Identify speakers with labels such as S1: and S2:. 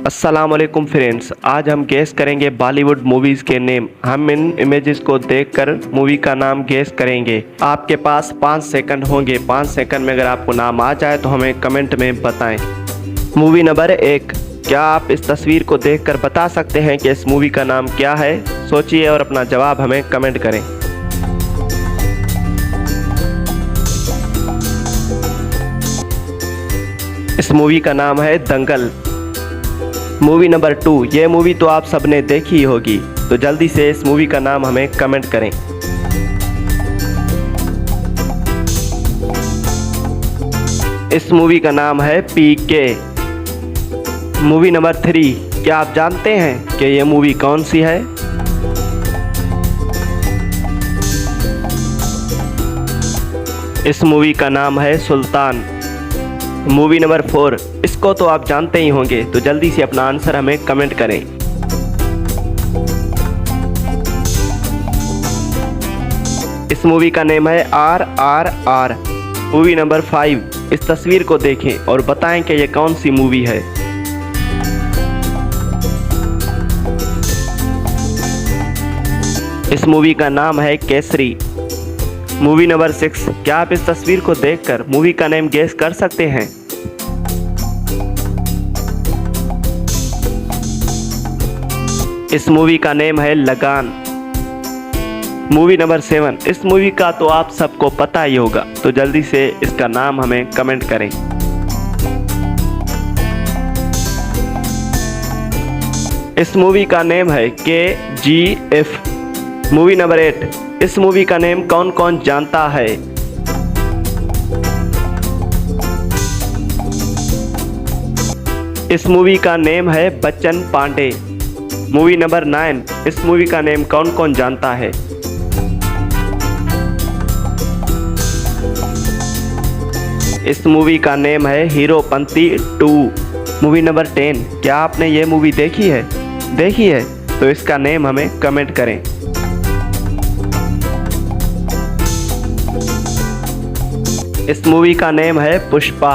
S1: अस्सलाम वालेकुम फ्रेंड्स, आज हम गेस करेंगे बॉलीवुड मूवीज़ के नेम। हम इन इमेजेस को देखकर मूवी का नाम गेस करेंगे। आपके पास 5 सेकंड होंगे। 5 सेकंड में अगर आपको नाम आ जाए तो हमें कमेंट में बताएं। मूवी नंबर 1, क्या आप इस तस्वीर को देखकर बता सकते हैं कि इस मूवी का नाम क्या है? सोचिए और अपना जवाब हमें कमेंट करें। इस मूवी का नाम है दंगल। मूवी नंबर 2, ये मूवी तो आप सबने देखी ही होगी, तो जल्दी से इस मूवी का नाम हमें कमेंट करें। इस मूवी का नाम है पीके। मूवी नंबर 3, क्या आप जानते हैं कि ये मूवी कौन सी है? इस मूवी का नाम है सुल्तान। मूवी नंबर 4, इसको तो आप जानते ही होंगे, तो जल्दी से अपना आंसर हमें कमेंट करें। इस मूवी का नेम है RRR। मूवी नंबर 5, इस तस्वीर को देखें और बताएं कि ये कौन सी मूवी है। इस मूवी का नाम है केसरी। मूवी नंबर 6, क्या आप इस तस्वीर को देखकर मूवी का नेम गेस कर सकते हैं? इस मूवी का नेम है लगान। मूवी नंबर 7, इस मूवी का तो आप सबको पता ही होगा, तो जल्दी से इसका नाम हमें कमेंट करें। इस मूवी का नेम है KGF। मूवी नंबर 8, इस मूवी का नेम कौन कौन जानता है? इस मूवी का नेम है बच्चन पांडे। मूवी नंबर 9, इस मूवी का नेम कौन कौन जानता है? इस मूवी का नेम है हीरोपंती 2। मूवी नंबर 10, क्या आपने ये मूवी देखी है? देखी है तो इसका नेम हमें कमेंट करें। इस मूवी का नेम है पुष्पा।